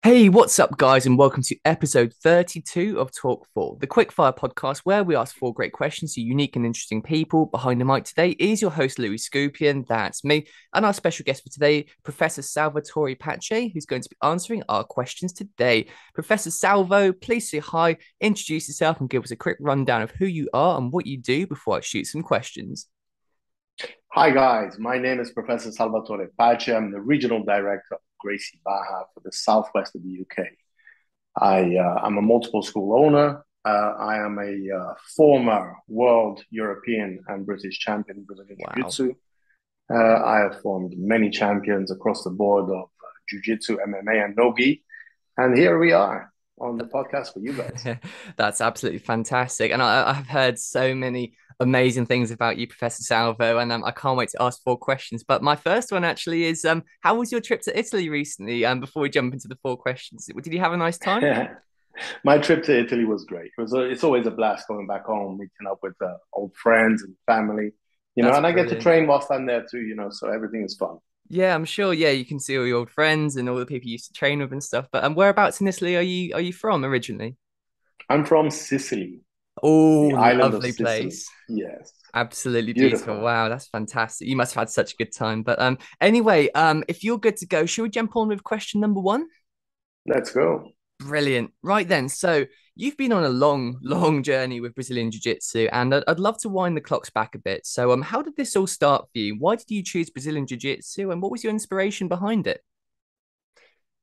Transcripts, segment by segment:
Hey, what's up, guys, and welcome to episode 32 of Talk4, the quickfire podcast where we ask four great questions to unique and interesting people. Behind the mic today is your host, Louis Skupien, that's me, and our special guest for today, Professor Salvatore Pace, who's going to be answering our questions today. Professor Salvo, please say hi, introduce yourself, and give us a quick rundown of who you are and what you do before I shoot some questions. Hi guys, my name is Professor Salvatore Pace. I'm the regional director of Gracie Barra for the southwest of the UK. I'm a multiple school owner. I am a former world, European, and British champion in Brazilian Jiu Wow. Jitsu. I have formed many champions across the board of Jiu Jitsu, MMA, and Nogi. And here we are on the podcast for you guys. That's absolutely fantastic. And I have heard so many amazing things about you, Professor Salvo, and I can't wait to ask four questions. But my first one actually is how was your trip to Italy recently? Before we jump into the four questions, did you have a nice time? My trip to Italy was great. It's always a blast going back home, meeting up with old friends and family, That's and I get to brilliant. train whilst I'm there too, so everything is fun. Yeah, I'm sure. Yeah, you can see all your old friends and all the people you used to train with and stuff. But whereabouts in Italy are you from originally? I'm from Sicily, Oh, the island of lovely Sicily. place. Yes, Absolutely beautiful. beautiful. Wow, that's fantastic. You must have had such a good time. But anyway, if you're good to go, should we jump on with question number one? Let's go. Brilliant. Right then. So you've been on a long, long journey with Brazilian Jiu Jitsu, and I'd love to wind the clocks back a bit. So how did this all start for you? Why did you choose Brazilian Jiu Jitsu, and what was your inspiration behind it?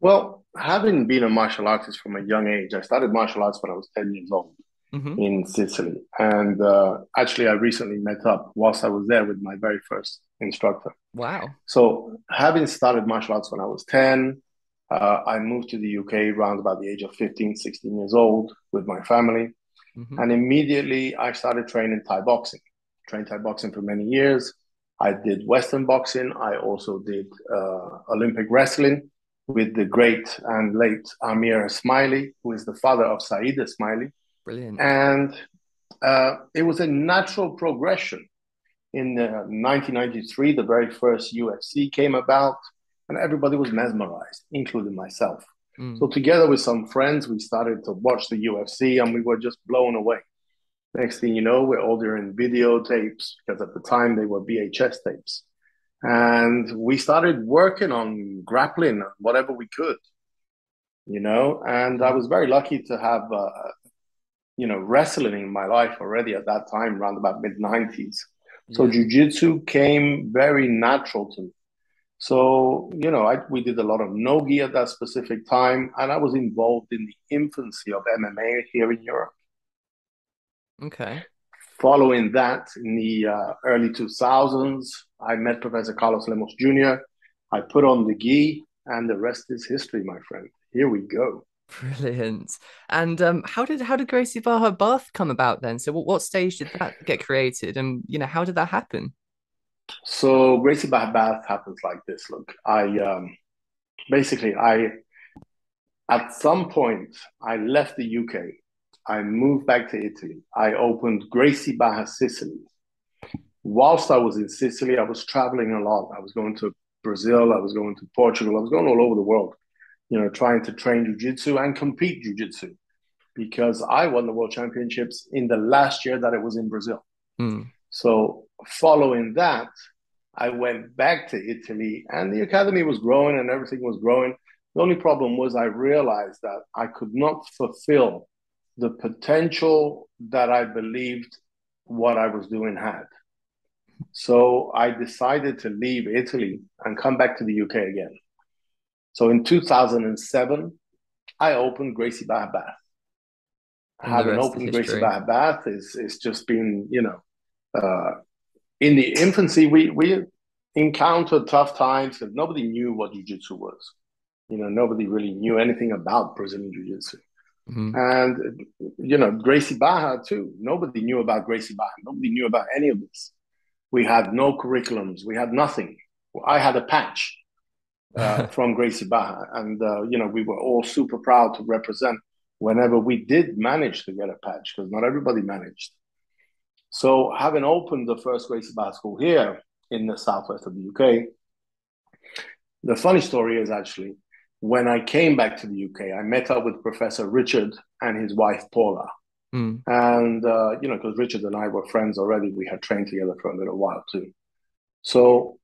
Well, having been a martial artist from a young age, I started martial arts when I was 10 years old Hmm. in Sicily. And actually, I recently met up whilst I was there with my very first instructor. Wow. So, having started martial arts when I was 10, I moved to the UK around about the age of 15, 16 years old with my family. Hmm. And immediately I started training Thai boxing. Trained Thai boxing for many years. I did Western boxing. I also did Olympic wrestling with the great and late Amir Smiley, who is the father of Saida Smiley. Brilliant. And it was a natural progression. In 1993, the very first UFC came about, and everybody was mesmerized, including myself. Mm. So, together with some friends, we started to watch the UFC, and we were just blown away. Next thing you know, we're ordering videotapes because at the time they were VHS tapes. And we started working on grappling whatever we could, and I Mm. was very lucky to have, wrestling in my life already at that time, around about mid 90s. So Yeah. jujitsu came very natural to me. So, we did a lot of nogi at that specific time, and I was involved in the infancy of MMA here in Europe. Okay. Following that, in the early 2000s, I met Professor Carlos Lemos Jr. I put on the gi, and the rest is history, my friend. Here we go. Brilliant. And how did Gracie Barra Bath come about then? So what stage did that get created, and how did that happen? So Gracie Bath happens like this. Look, I at some point I left the UK. I moved back to Italy. I opened Gracie Barra Sicily. Whilst I was in Sicily, I was traveling a lot. I was going to Brazil. I was going to Portugal. I was going all over the world, trying to train jujitsu and compete jujitsu because I won the world championships in the last year that it was in Brazil. Mm. So following that, I went back to Italy and the academy was growing and everything was growing. The only problem was I realized that I could not fulfill the potential that I believed what I was doing had. So I decided to leave Italy and come back to the UK again. So in 2007, I opened Gracie Barra Bath. And the Having rest is opened Gracie history. Barra Bath is just been, in the infancy, we encountered tough times because nobody knew what jiu-jitsu was. Nobody really knew anything about Brazilian jiu-jitsu. Mhm. And, Gracie Barra too. Nobody knew about Gracie Barra. Nobody knew about any of this. We had no curriculums. We had nothing. I had a patch from Gracie Barra, and we were all super proud to represent whenever we did manage to get a patch, because not everybody managed. So, having opened the first Gracie Barra school here in the southwest of the UK, the funny story is actually when I came back to the UK, I met up with Professor Richard and his wife Paula. Mm. And, because Richard and I were friends already, we had trained together for a little while too. So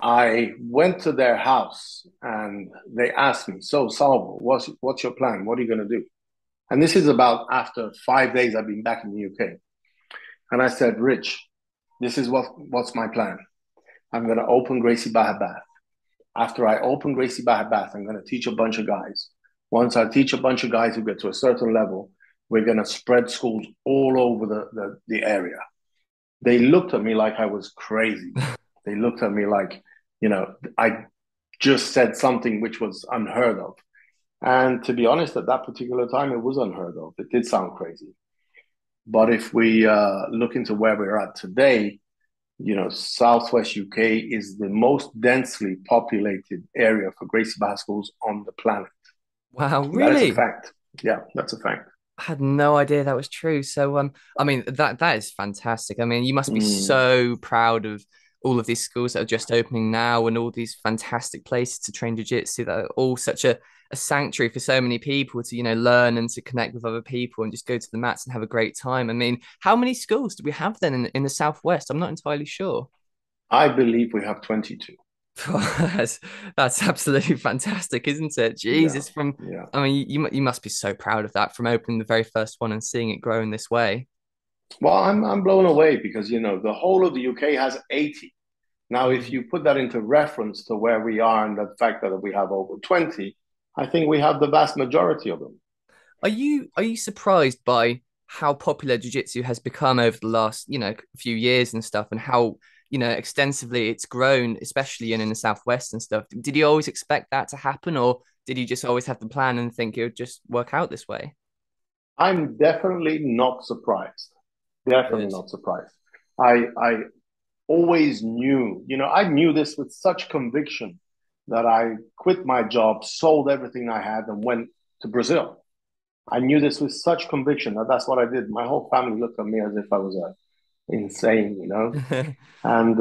I went to their house and they asked me, so Salvo, what's your plan? What are you going to do? And this is about after 5 days I've been back in the UK. And I said, Rich, this is what's my plan. I'm going to open Gracie Barra Bath. After I open Gracie Barra Bath, I'm going to teach a bunch of guys. Once I teach a bunch of guys who get to a certain level, we're going to spread schools all over the area. They looked at me like I was crazy. They looked at me like, I just said something which was unheard of. And to be honest, at that particular time, it was unheard of. It did sound crazy. But if we look into where we're at today, Southwest UK is the most densely populated area for Gracie Barra schools on the planet. Wow, And that is a really? fact. Yeah, that's a fact. I had no idea that was true. So, I mean, that is fantastic. I mean, you must be so proud of all of these schools that are just opening now and all these fantastic places to train jiu-jitsu that are all such a sanctuary for so many people to, learn and to connect with other people and just go to the mats and have a great time. I mean, how many schools do we have then in the Southwest? I'm not entirely sure. I believe we have 22. That's absolutely fantastic, isn't it? Yeah, Jesus, from yeah. I mean, you must be so proud of that from opening the very first one and seeing it grow in this way. Well, I'm blown away because the whole of the UK has 80. Now, if Mm. you put that into reference to where we are and the fact that we have over 20, I think we have the vast majority of them. Are you surprised by how popular jiu-jitsu has become over the last, few years and stuff, and how, extensively it's grown, especially in the Southwest and stuff? Did you always expect that to happen, or did you just always have the plan and think it would just work out this way? I'm definitely not surprised. Definitely Good. not surprised. I always knew, I knew this with such conviction that I quit my job, sold everything I had, and went to Brazil. I knew this with such conviction that that's what I did. My whole family looked at me as if I was insane. And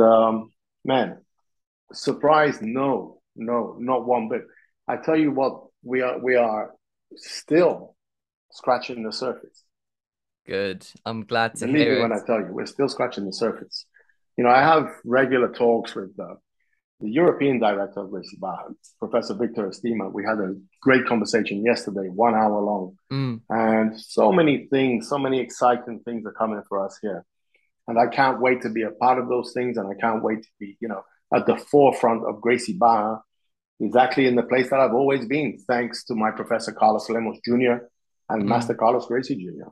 man, surprised? No, no, not one bit. I tell you what, we are still scratching the surface. Good. I'm glad to Believe me hear when it. I tell you, we're still scratching the surface. I have regular talks with the European director of Gracie Barra, Professor Victor Estima. We had a great conversation yesterday, 1 hour long. Mm. And so many things, so many exciting things are coming for us here. And I can't wait to be a part of those things. And I can't wait to be, at the forefront of Gracie Barra, exactly in the place that I've always been, thanks to my Professor Carlos Lemos Jr. and Master Mm. Carlos Gracie Jr.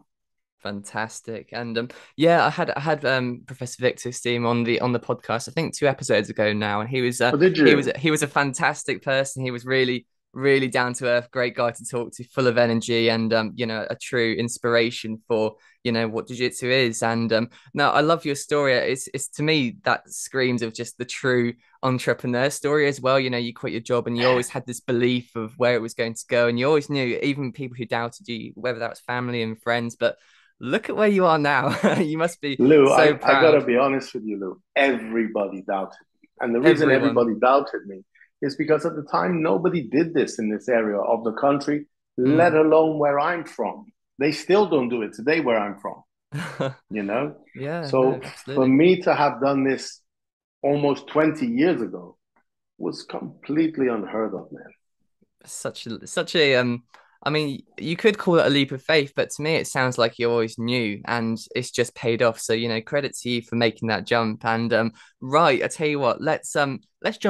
Fantastic. And yeah, I had Professor Victor Steam on the podcast, I think 2 episodes ago now, and he was Oh, did he was you? he was a fantastic person. He was really, really down to earth, great guy to talk to, full of energy, and a true inspiration for what jiu-jitsu is. And no, I love your story. It's to me that screams of just the true entrepreneur story as well. You quit your job and you always had this belief of where it was going to go, and you always knew, even people who doubted you, whether that was family and friends, but look at where you are now. You must be Lou, so I got to proud. be honest with you, Lou. Everybody doubted me. And the reason Everyone. everybody doubted me is because at the time, nobody did this in this area of the country, let Mm. alone where I'm from. They still don't do it today where I'm from, you know? Yeah, no, So for absolutely. me to have done this almost 20 years ago was completely unheard of, man. Such a I mean, you could call it a leap of faith, but to me it sounds like you always knew and it's just paid off. So, credit to you for making that jump. And right, I tell you what, let's jump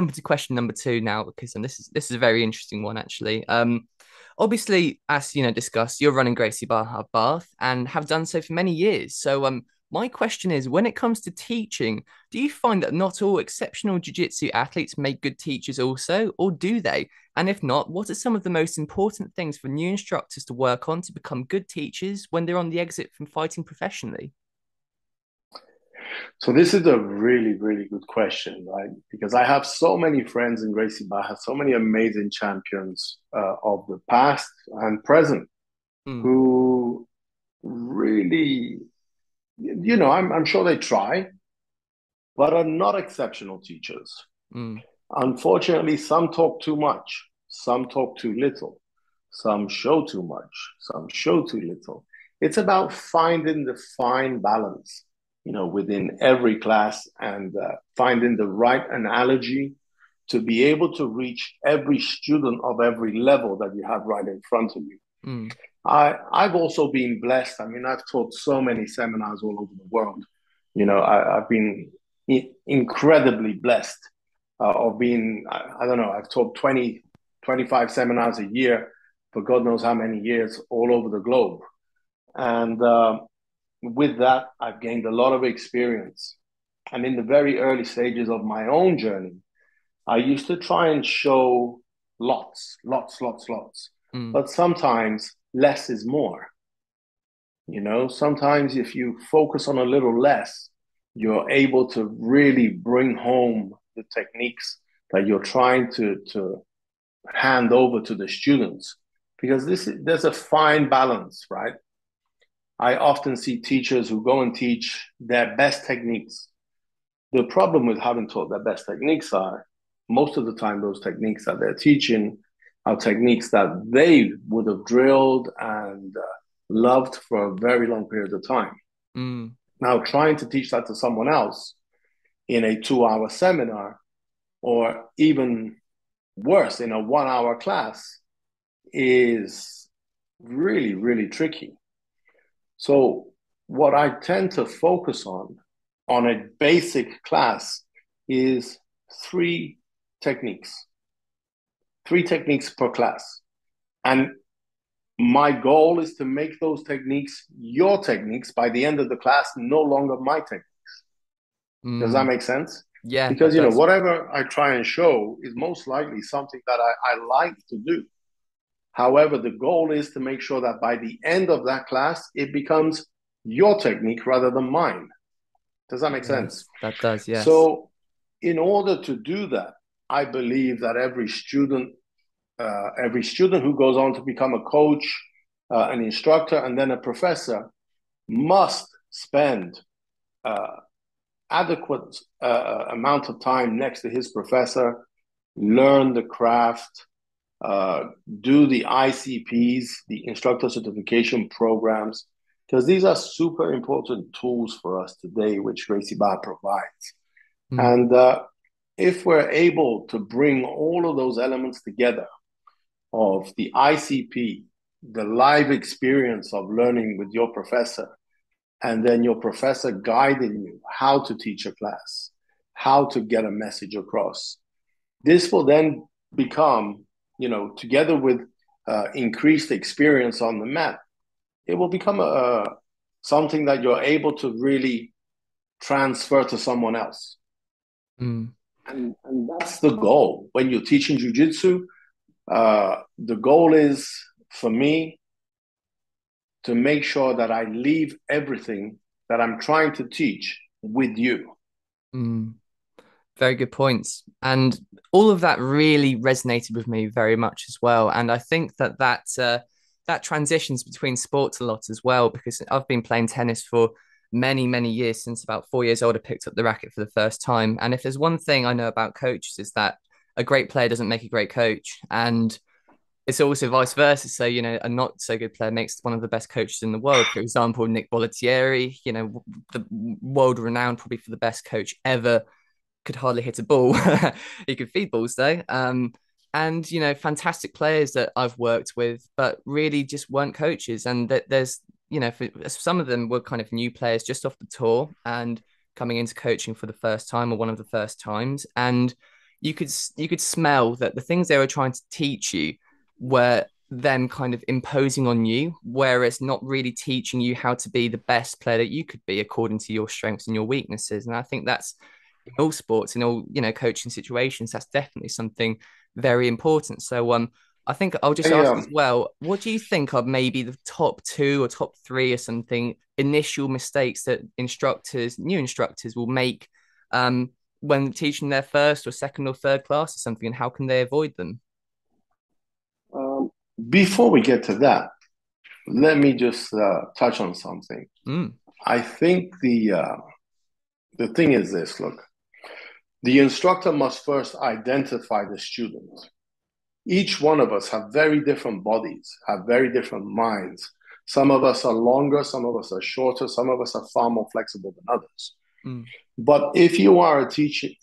into question number two now, because this is a very interesting one actually. Obviously, as discussed, you're running Gracie Barra Bath and have done so for many years. So my question is, when it comes to teaching, do you find that not all exceptional jiu-jitsu athletes make good teachers also, or do they? And if not, what are some of the most important things for new instructors to work on to become good teachers when they're on the exit from fighting professionally? So this is a really, really good question, right? Because I have so many friends in Gracie Barra, so many amazing champions of the past and present Mm. who really, I'm sure they try, but are not exceptional teachers. Mm. Unfortunately, some talk too much. some talk too little, some show too much, some show too little. It's about finding the fine balance, within every class, and finding the right analogy to be able to reach every student of every level that you have right in front of you. Mm. I've also been blessed. I mean, I've taught so many seminars all over the world. I've been incredibly blessed of being, I don't know, I've taught 20, 25 seminars a year for God knows how many years all over the globe. And with that, I've gained a lot of experience. And in the very early stages of my own journey, I used to try and show lots, lots, lots, lots. Mm. But sometimes less is more. Sometimes if you focus on a little less, you're able to really bring home the techniques that you're trying to hand over to the students. Because there's a fine balance, right? I often see teachers who go and teach their best techniques. The problem with having taught their best techniques are most of the time those techniques that they're teaching are techniques that they would have drilled and loved for a very long period of time. Mm. Now, trying to teach that to someone else in a 2-hour seminar, or even worse, in a 1-hour class, is really, really tricky. So what I tend to focus on a basic class is three techniques per class. And my goal is to make those techniques your techniques by the end of the class, no longer my techniques. Does that make sense? Yeah, Because, that does. whatever I try and show is most likely something that I like to do. However, the goal is to make sure that by the end of that class, it becomes your technique rather than mine. Does that make sense? That does, yes. So in order to do that, I believe that every student who goes on to become a coach, an instructor, and then a professor must spend adequate amount of time next to his professor, learn the craft, do the ICPs, the instructor certification programs, because these are super important tools for us today, which Gracie Barra provides. And if we're able to bring all of those elements together of the ICP, the live experience of learning with your professor, and then your professor guiding you how to teach a class, how to get a message across, this will then become, together with increased experience on the mat, it will become something that you're able to really transfer to someone else. And that's the goal. When you're teaching jiu-jitsu, the goal is, for me, to make sure that I leave everything that I'm trying to teach with you. Very good points. And all of that really resonated with me very much as well. And I think that transitions between sports a lot as well, because I've been playing tennis for many, many years. Since about 4 years old, I picked up the racket for the first time. And if there's one thing I know about coaches, is that a great player doesn't make a great coach. And it's also vice versa. So, a not so good player makes one of the best coaches in the world. For example, Nick Bollettieri, the world renowned probably for the best coach ever, could hardly hit a ball. He could feed balls though. And, fantastic players that I've worked with, but really just weren't coaches. And that there's, for some of them were kind of new players just off the tour and coming into coaching for the first time or one of the first times. And you could smell that the things they were trying to teach you were them kind of imposing on you, whereas not really teaching you how to be the best player that you could be according to your strengths and your weaknesses. And I think that's in all sports, in all, coaching situations, that's definitely something very important. So I think I'll just ask as well, what do you think are maybe the top 2 or top 3 or something initial mistakes that new instructors will make when teaching their first or second or third class or something, and how can they avoid them? Before we get to that, let me just touch on something. I think the thing is this, look, the instructor must first identify the student. Each one of us have very different bodies, have very different minds. Some of us are longer, some of us are shorter, some of us are far more flexible than others. Mm. But if you are teaching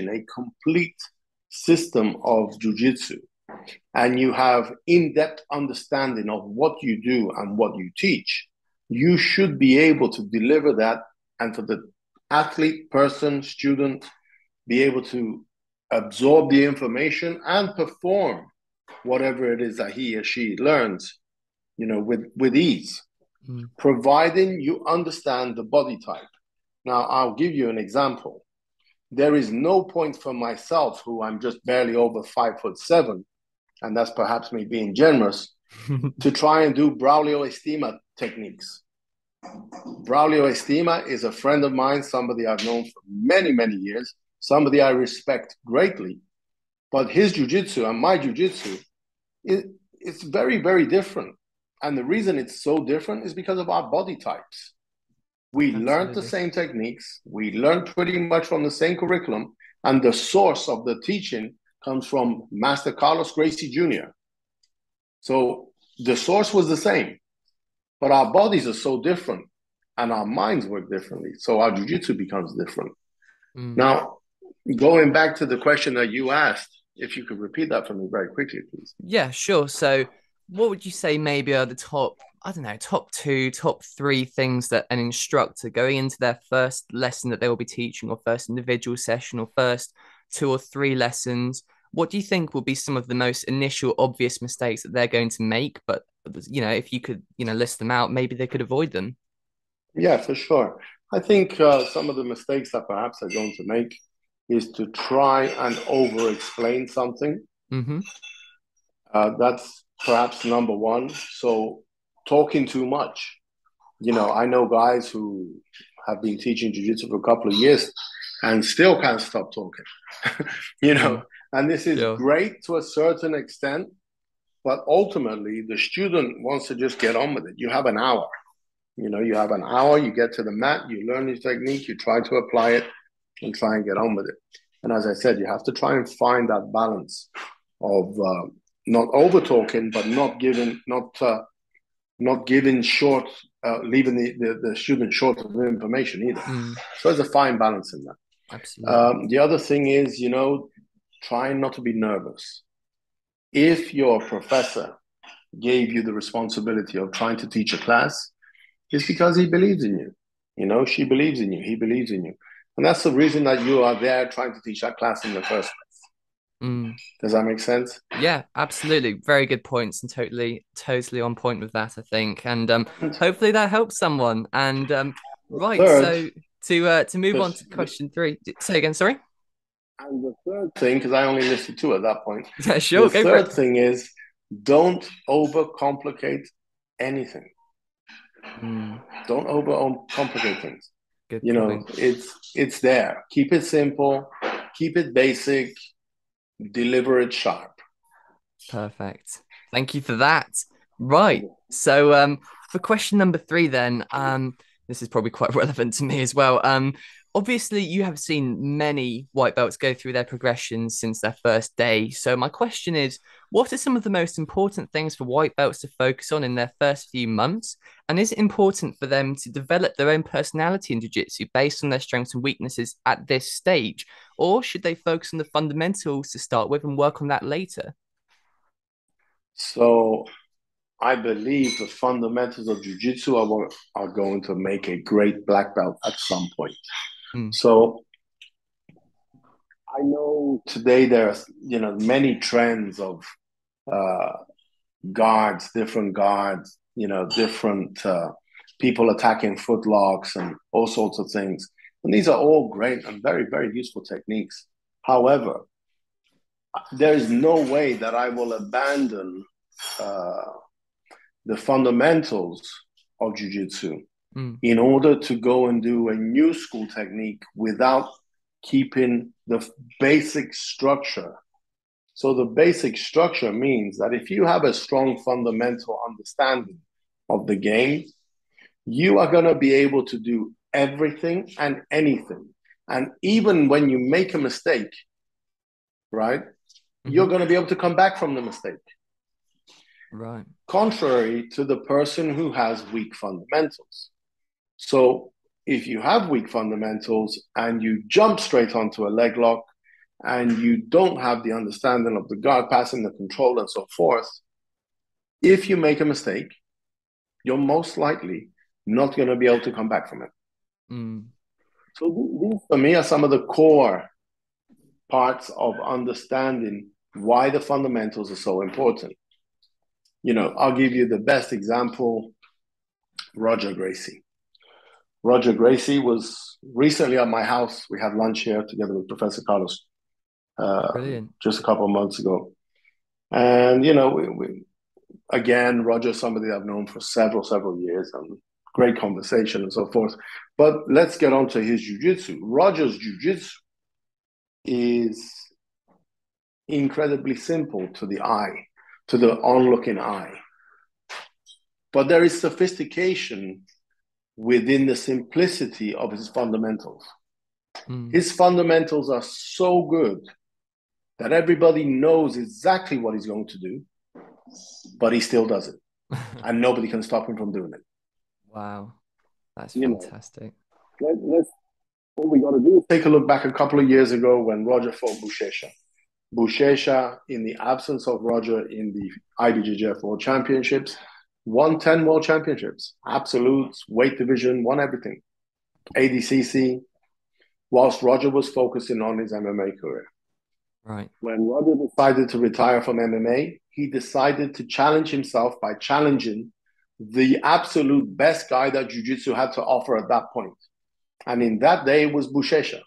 a complete system of jiu-jitsu and you have in-depth understanding of what you do and what you teach, you should be able to deliver that, and for the athlete, person, student, be able to absorb the information and perform whatever it is that he or she learns, with ease, providing you understand the body type. Now, I'll give you an example. There is no point for myself, who I'm just barely over 5'7", and that's perhaps me being generous, to try and do Braulio Estima techniques. Braulio Estima is a friend of mine, somebody I've known for many, many years, somebody I respect greatly. But his jiu-jitsu and my jiu-jitsu, it's very, very different. And the reason it's so different is because of our body types. We learned the same techniques. We learned pretty much from the same curriculum. And the source of the teaching comes from Master Carlos Gracie Jr. So the source was the same. But our bodies are so different and our minds work differently. So our jiu-jitsu becomes different. Now, going back to the question that you asked, if you could repeat that for me very quickly, please. Yeah, sure. So what would you say maybe are the top 2, top 3 things that an instructor going into their first lesson that they will be teaching, or first individual session, or first 2 or 3 lessons, what do you think will be some of the most initial obvious mistakes that they're going to make? But, if you could, list them out, maybe they could avoid them. Yeah, for sure. I think some of the mistakes that perhaps they're going to make is to try and over-explain something. That's perhaps number one. So talking too much. I know guys who have been teaching jiu-jitsu for a couple of years and still can't stop talking. And this is great to a certain extent, but ultimately the student wants to just get on with it. You have an hour. You have an hour, you get to the mat, you learn your technique, you try to apply it and try and get on with it. And as I said, you have to try and find that balance of not over talking, but not giving short, leaving the student short of information either. So there's a fine balance in that. Absolutely. The other thing is, trying not to be nervous. If your professor gave you the responsibility of trying to teach a class, it's because he believes in you. She believes in you. He believes in you. And that's the reason that you are there trying to teach that class in the first place. Does that make sense? Yeah, absolutely. Very good points, and totally on point with that, I think. And hopefully that helps someone. And right, third, so to move on to question 3. Say again, sorry? And the third thing, because I only listed 2 at that point. Yeah, sure. The third thing is, don't overcomplicate anything. Don't overcomplicate things. Good point. It's there. Keep it simple, keep it basic, deliver it sharp. Perfect. Thank you for that. Right. So for question number 3 then, this is probably quite relevant to me as well. Obviously, you have seen many white belts go through their progressions since their first day. So my question is, what are some of the most important things for white belts to focus on in their first few months? And is it important for them to develop their own personality in jiu-jitsu based on their strengths and weaknesses at this stage? Or should they focus on the fundamentals to start with and work on that later? So I believe the fundamentals of jiu-jitsu are going to make a great black belt at some point. So I know today there's many trends of guards, different different people attacking footlocks and all sorts of things. And these are all great and very, very useful techniques. However, there is no way that I will abandon the fundamentals of jiu-jitsu in order to go and do a new school technique without keeping the basic structure. So the basic structure means that if you have a strong fundamental understanding of the game, you are going to be able to do everything and anything. And even when you make a mistake, right, you're going to be able to come back from the mistake. Right. Contrary to the person who has weak fundamentals. So if you have weak fundamentals and you jump straight onto a leg lock and you don't have the understanding of the guard passing, the control, and so forth, if you make a mistake, you're most likely not going to be able to come back from it. So these, for me, are some of the core parts of understanding why the fundamentals are so important. You know, I'll give you the best example, Roger Gracie. Roger Gracie was recently at my house. We had lunch here together with Professor Carlos just a couple of months ago. And, you know, again, Roger's somebody I've known for several years, and great conversation and so forth. But let's get on to his jiu-jitsu. Roger's jiu-jitsu is incredibly simple to the eye, to the onlooking eye. But there is sophistication within the simplicity of his fundamentals. His fundamentals are so good that everybody knows exactly what he's going to do, but he still does it. And nobody can stop him from doing it. Wow. That's fantastic. What we got to do is take a look back a couple of years ago when Roger fought Buchecha. Buchecha, in the absence of Roger in the IBJJF World Championships, won 10 World Championships, absolutes, weight division, won everything. ADCC, whilst Roger was focusing on his MMA career. Right. When Roger decided to retire from MMA, he decided to challenge himself by challenging the absolute best guy that jiu-jitsu had to offer at that point. And in that day, it was Buchecha.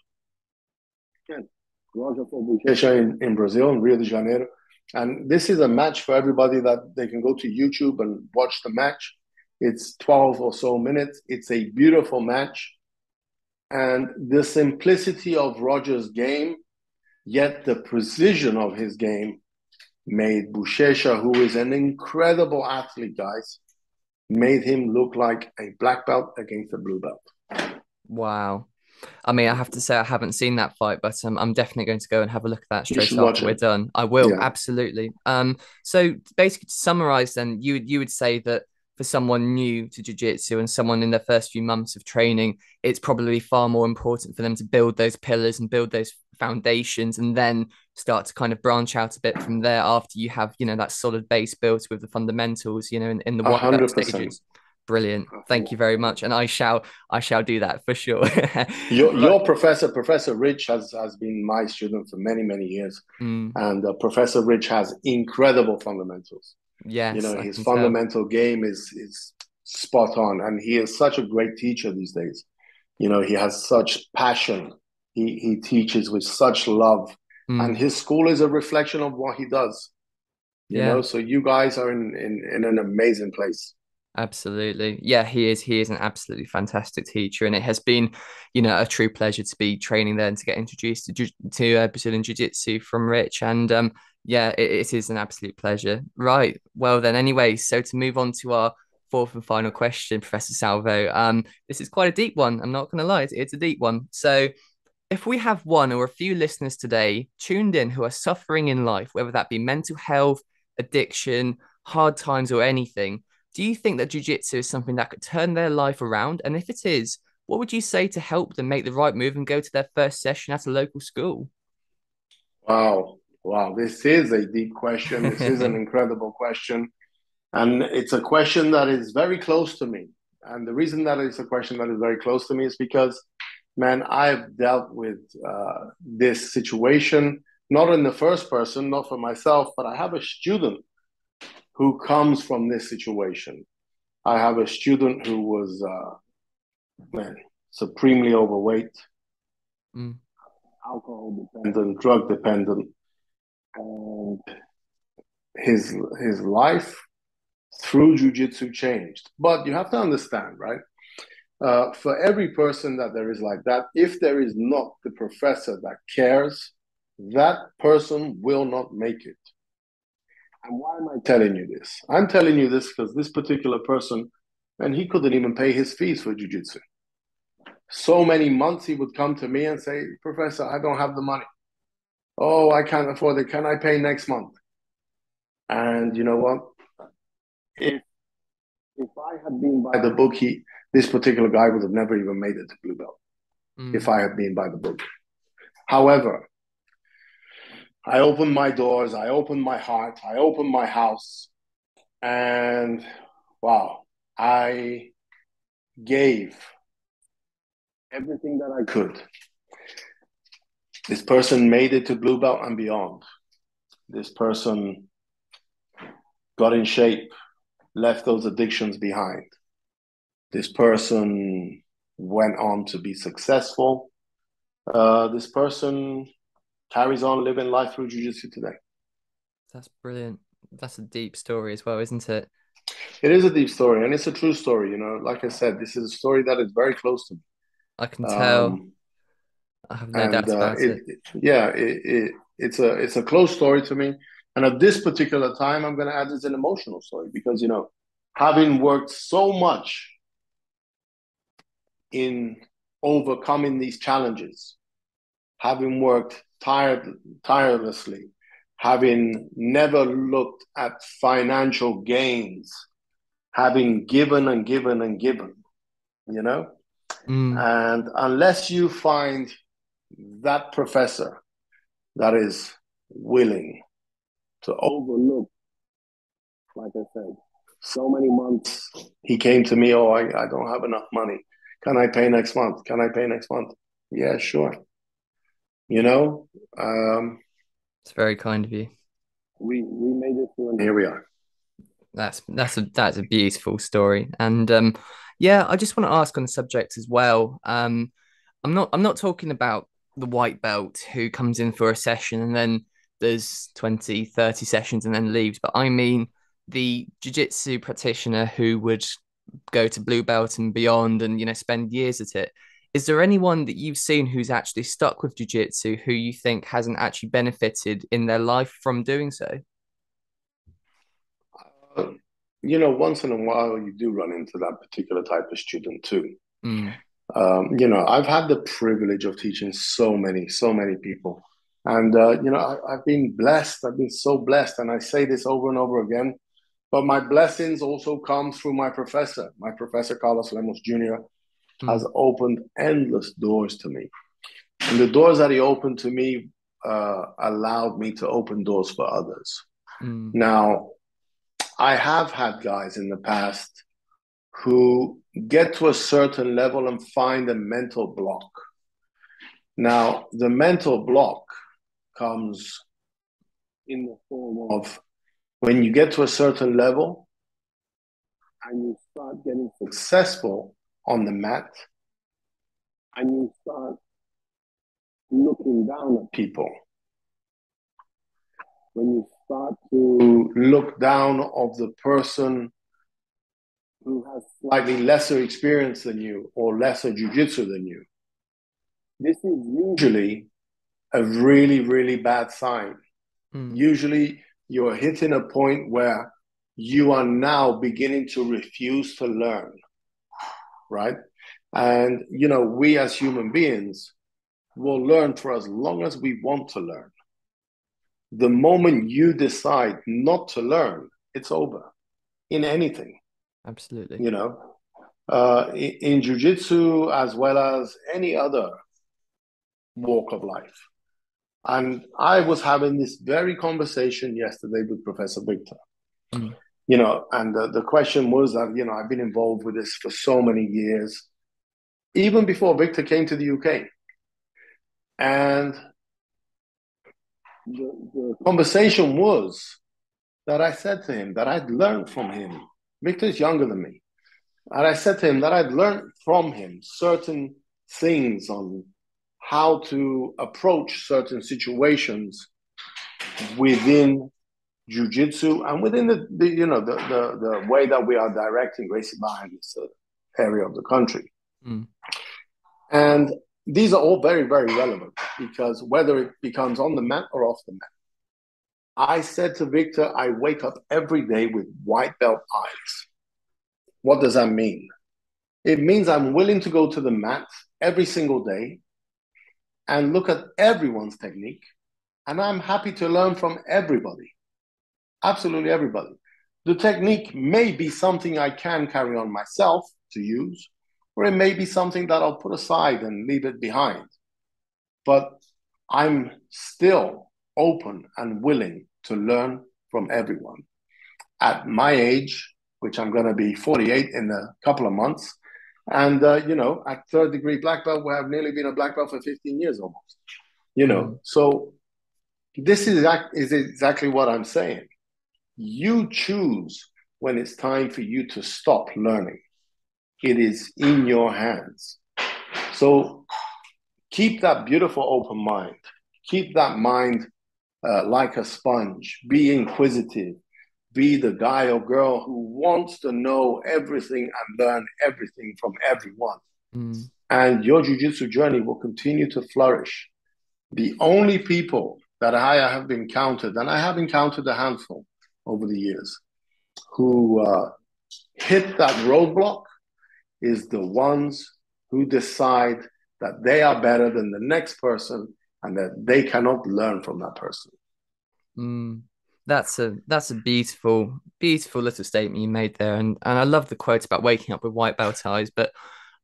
Roger fought Buchecha in Brazil, in Rio de Janeiro. And this is a match for everybody that they can go to YouTube and watch the match. It's 12 or so minutes. It's a beautiful match. And the simplicity of Roger's game, yet the precision of his game, made Buchecha, who is an incredible athlete, guys, made him look like a black belt against a blue belt. Wow. I mean, I have to say I haven't seen that fight, but I'm definitely going to go and have a look at that straight after we're done. I will, absolutely. So basically, to summarize, then you would say that for someone new to jiu-jitsu and someone in their first few months of training, it's probably far more important for them to build those pillars and build those foundations, and then start to kind of branch out a bit from there after you have, you know, that solid base built with the fundamentals, you know, in the white belt stages. Brilliant. Thank you very much. And I shall do that for sure. Your Professor Rich has been my student for many years. And Professor Rich has incredible fundamentals. Yes. You know, his fundamental game is spot on. And he is such a great teacher these days. You know, he has such passion. He teaches with such love. And his school is a reflection of what he does. You know, so you guys are in an amazing place. Absolutely. Yeah, he is an absolutely fantastic teacher, and it has been, you know, a true pleasure to be training there and to get introduced to Brazilian Jiu Jitsu from Rich. And yeah, it is an absolute pleasure. Right. Well then, anyway, so to move on to our fourth and final question, Professor Salvo, this is quite a deep one. I'm not going to lie, it's a deep one. So if we have one or a few listeners today tuned in who are suffering in life, whether that be mental health, addiction, hard times, or anything, do you think that jiu-jitsu is something that could turn their life around? And if it is, what would you say to help them make the right move and go to their first session at a local school? Wow. This is a deep question. This is an incredible question. And it's a question that is very close to me. And the reason that it's a question that is very close to me is because, man, I've dealt with this situation, not in the first person, not for myself, but I have a student who comes from this situation. I have a student who was, supremely overweight, alcohol dependent, drug dependent, and his life through jiu-jitsu changed. But you have to understand, right? For every person that there is like that, if there is not the professor that cares, that person will not make it. And why am I telling you this? I'm telling you this because this particular person, and he couldn't even pay his fees for jiu-jitsu. So many months he would come to me and say, Professor, I don't have the money. Oh, I can't afford it. Can I pay next month? And you know what? If if I had been by the book, this particular guy would have never even made it to blue belt. If Mm. I had been by the book. However, I opened my doors, I opened my heart, I opened my house, and wow, I gave everything that I could. This person made it to blue belt and beyond. This person got in shape, left those addictions behind. This person went on to be successful. This person carries on living life through jiu-jitsu today. That's brilliant. That's a deep story as well, isn't it? It is a deep story, and it's a true story. You know, like I said, this is a story that is very close to me. I can tell. Um, I have no and doubt about it. it's a close story to me. And at this particular time, I'm going to add as an emotional story because having worked so much in overcoming these challenges, having worked tirelessly, having never looked at financial gains, having given and given and given, you know? Mm. And unless you find that professor that is willing to overlook, like I said, so many months, he came to me, oh, I don't have enough money. Can I pay next month? Can I pay next month? Yeah, sure. You know, It's very kind of you. we made it through, and here we are. That's a beautiful story. And yeah, I just want to ask on the subject as well. I'm not talking about the white belt who comes in for a session and then there's 20, 30 sessions and then leaves, but I mean the jiu-jitsu practitioner who would go to blue belt and beyond and spend years at it. Is there anyone that you've seen who's actually stuck with jiu-jitsu who you think hasn't actually benefited in their life from doing so? Uh, once in a while, you do run into that particular type of student too. Mm, I've had the privilege of teaching so many people. And, I've been blessed. I've been so blessed. And I say this over and over again. But my blessings also come through my professor. My professor, Carlos Lemos Jr., has mm, opened endless doors to me. And the doors that he opened to me allowed me to open doors for others. mm, Now, I have had guys in the past who get to a certain level and find a mental block. Now, the mental block comes in the form of when you get to a certain level and you start getting successful on the mat and you start looking down at people. When you start to look down of the person who has slightly lesser experience than you or lesser jiu-jitsu than you, this is usually a really, really bad sign. mm. Usually you're hitting a point where you are now beginning to refuse to learn, right? And, we as human beings will learn for as long as we want to learn. The moment you decide not to learn, it's over in anything, Absolutely. you know, in jiu-jitsu as well as any other walk of life. And I was having this very conversation yesterday with Professor Victor, Mm, and the question was that, I've been involved with this for so many years, even before Victor came to the UK. And the conversation was that I said to him that I'd learned from him. Victor's younger than me. And I said to him that I'd learned from him certain things on how to approach certain situations within jiu-jitsu and within the way that we are directing Gracie Barra in this area of the country. mm, And these are all very, very relevant because whether it becomes on the mat or off the mat, I said to Victor, I wake up every day with white belt eyes. What does that mean? It means I'm willing to go to the mat every single day and look at everyone's technique And I'm happy to learn from everybody, absolutely everybody. The technique may be something I can carry on myself to use, or it may be something that I'll put aside and leave it behind. But I'm still open and willing to learn from everyone. At my age, which I'm going to be 48 in a couple of months, and at third degree black belt, where I've nearly been a black belt for 15 years almost. Mm. So this is exactly what I'm saying. You choose when it's time for you to stop learning. It is in your hands. So keep that beautiful open mind. Keep that mind like a sponge. Be inquisitive. Be the guy or girl who wants to know everything and learn everything from everyone. Mm. And your jiu-jitsu journey will continue to flourish. The only people that I have encountered, and I have encountered a handful over the years, who hit that roadblock is the ones who decide that they are better than the next person and that they cannot learn from that person. Mm. That's a beautiful, beautiful little statement you made there. And I love the quote about waking up with white belt eyes, but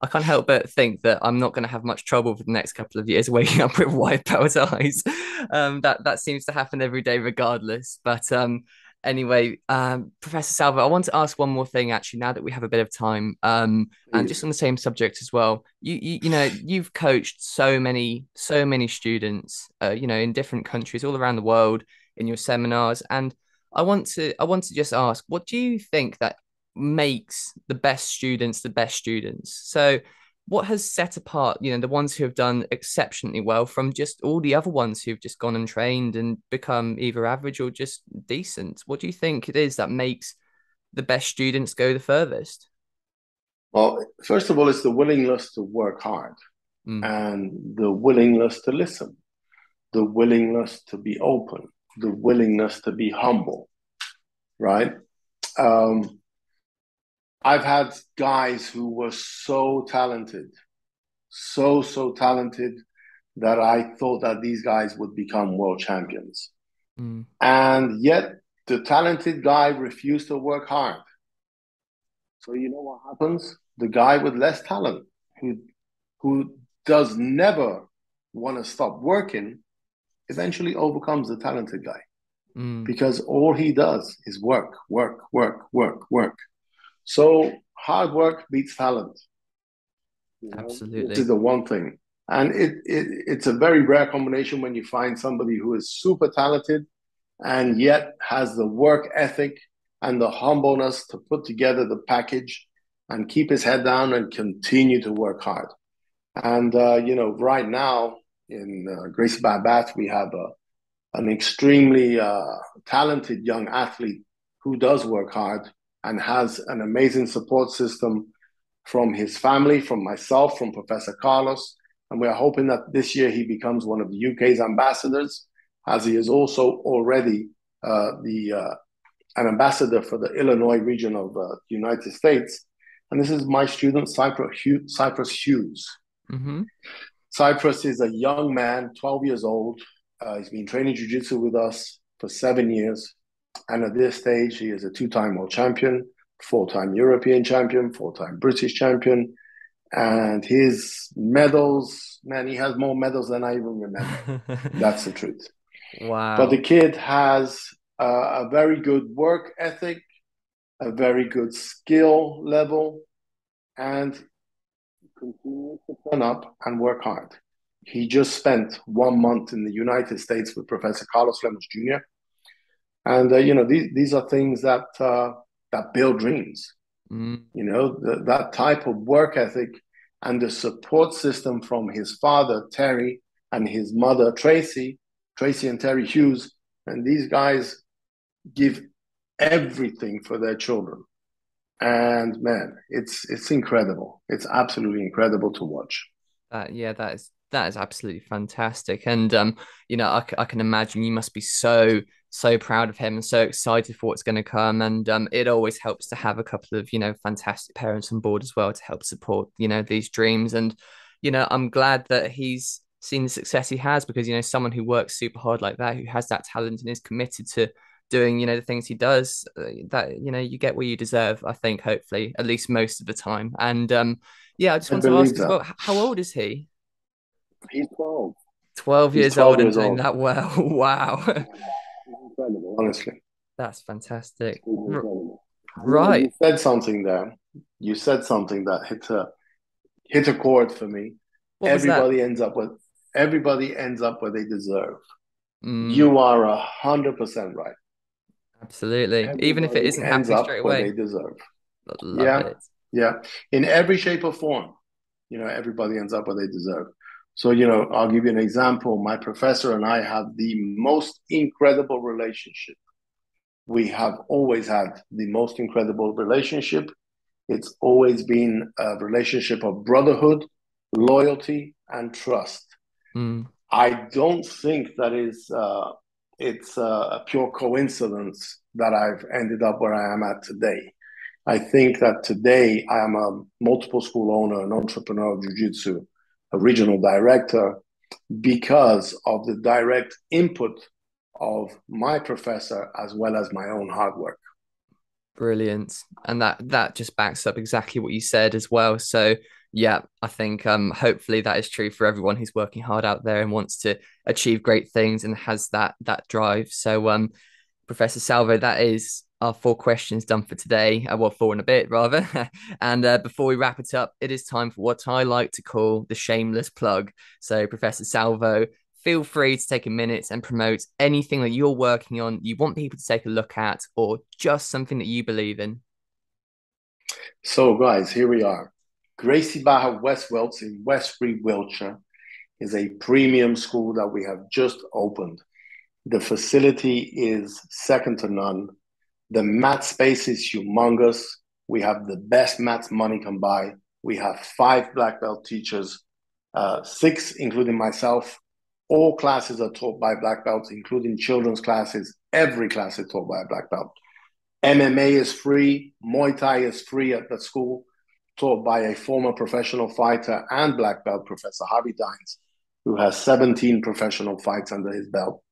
I can't help but think that I'm not going to have much trouble for the next couple of years waking up with white belt eyes. That seems to happen every day regardless. But anyway, Professor Salvo, I want to ask one more thing actually, now that we have a bit of time. And just Please. on the same subject as well. You've coached so many students, in different countries all around the world in your seminars. And I want to just ask, what do you think that makes the best students the best students? So what has set apart, the ones who have done exceptionally well from just all the other ones who've just gone and trained and become either average or just decent? What do you think it is that makes the best students go the furthest? Well, first of all, it's the willingness to work hard Mm. and the willingness to listen, the willingness to be open, the willingness to be humble, right? Um, I've had guys who were so talented, so talented that I thought that these guys would become world champions. Mm. And yet the talented guy refused to work hard. So you know what happens? The guy with less talent who does never want to stop working eventually overcomes the talented guy Mm. because all he does is work, work, work, work, work. So hard work beats talent. This is Absolutely. the one thing. And it's a very rare combination when you find somebody who is super talented and yet has the work ethic and the humbleness to put together the package and keep his head down and continue to work hard. And, right now in Gracie Barra, we have an extremely talented young athlete who does work hard and has an amazing support system from his family, from myself, from Professor Carlos. And we're hoping that this year he becomes one of the UK's ambassadors, as he is also already an ambassador for the Illinois region of the United States. And this is my student, Cyprus Hughes. Mm-hmm. Cyprus is a young man, 12 years old. He's been training jiu-jitsu with us for 7 years. And at this stage, he is a two-time world champion, four-time European champion, four-time British champion. And his medals, man, he has more medals than I even remember. That's the truth. But the Wow. kid has a very good work ethic, a very good skill level, and continues to turn up and work hard. He just spent 1 month in the United States with Professor Carlos Lemos Jr. And these are things that build dreams. Mm. That type of work ethic and the support system from his father Terry and his mother Tracy and Terry Hughes, and these guys give everything for their children. And man, it's incredible. It's absolutely incredible to watch. Yeah, that is absolutely fantastic. And I can imagine you must be so proud of him and so excited for what's going to come. And it always helps to have a couple of fantastic parents on board as well to help support these dreams. And I'm glad that he's seen the success he has, because someone who works super hard like that, who has that talent and is committed to doing the things he does, that you get what you deserve, I think, hopefully, at least most of the time. And yeah, I just I want to ask believe as that. well, how old is he? He's 12. 12 He's years 12 old and years doing old. that well. Wow. He's incredible, honestly. That's fantastic. He's incredible. You Right. said something there. You said something that hit a chord for me. What was that? Everybody ends up with everybody ends up where they deserve. Mm, You are 100% right. absolutely. Even if it Everybody isn't ends happening up straight where they away. deserve. Love Yeah, it. yeah. In every shape or form, everybody ends up where they deserve. So, I'll give you an example. My professor and I have the most incredible relationship. We have always had the most incredible relationship. It's always been a relationship of brotherhood, loyalty, and trust. Mm, I don't think that it's a pure coincidence that I've ended up where I am at today. I think that today I am a multiple school owner, an entrepreneur of jiu-jitsu, a regional director, because of the direct input of my professor as well as my own hard work. brilliant. And that just backs up exactly what you said as well. So yeah, I think hopefully that is true for everyone who's working hard out there and wants to achieve great things and has that drive. So Professor Salvo, that is our 4 questions done for today. Well, 4 and a bit rather. And before we wrap it up, it is time for what I like to call the shameless plug. So, Professor Salvo, feel free to take a minute and promote anything that you're working on, you want people to take a look at, or just something that you believe in. So, guys, here we are. Gracie Barra West Welts in Westbury, Wiltshire is a premium school that we have just opened. The facility is second to none. The mat space is humongous. We have the best mats money can buy. We have 5 black belt teachers, 6, including myself. All classes are taught by black belts, including children's classes. Every class is taught by a black belt. MMA is free. Muay Thai is free at the school, taught by a former professional fighter and black belt, Professor Harvey Dines, who has 17 professional fights under his belt.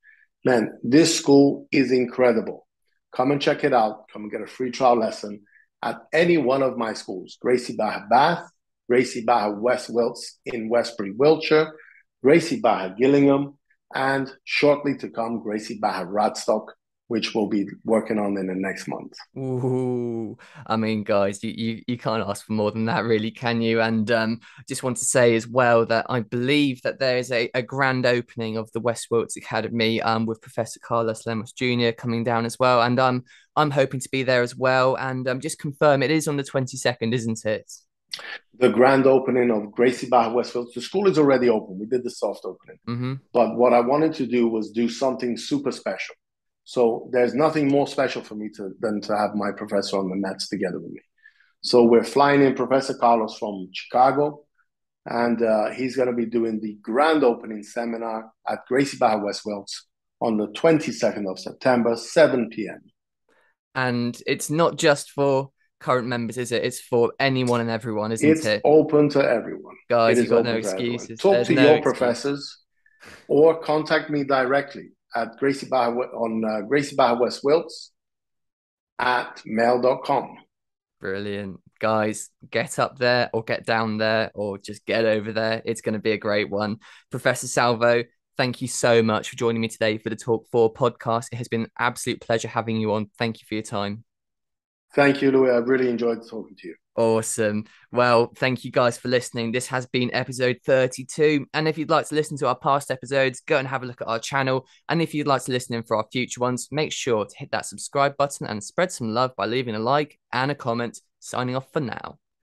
Man, this school is incredible. Come and check it out. Come and get a free trial lesson at any one of my schools. Gracie Barra Bath, Gracie Barra West Wilts in Westbury, Wiltshire, Gracie Barra Gillingham, and shortly to come, Gracie Barra Radstock, which we'll be working on in the next month. Ooh, I mean, guys, you can't ask for more than that, really, can you? And just want to say as well that I believe that there is a grand opening of the West Wilts Academy with Professor Carlos Lemos Jr. coming down as well, and I'm hoping to be there as well. And just confirm it is on the 22nd, isn't it? The grand opening of Gracie Barra Westfield. The school is already open. We did the soft opening. Mm-hmm. But what I wanted to do was do something super special. So there's nothing more special for me than to have my professor on the mats together with me. So we're flying in Professor Carlos from Chicago, and he's going to be doing the grand opening seminar at Gracie Barra West Wilts on the 22nd of September, 7 p.m. And it's not just for current members, is it? It's for anyone and everyone, isn't It's it? open to everyone. It Guys, you've is got no open to everyone. excuses. Talk There's to no your excuses. professors or contact me directly at Gracie Barra on Gracie Barra West Wilts at mail.com. Brilliant. Guys, get up there or get down there or just get over there. It's going to be a great one. Professor Salvo, thank you so much for joining me today for the Talk4 podcast. It has been an absolute pleasure having you on. Thank you for your time. Thank you, Louis. I've really enjoyed talking to you. Awesome. Well, thank you guys for listening. This has been episode 32. And if you'd like to listen to our past episodes, go and have a look at our channel. And if you'd like to listen in for our future ones, make sure to hit that subscribe button and spread some love by leaving a like and a comment. Signing off for now.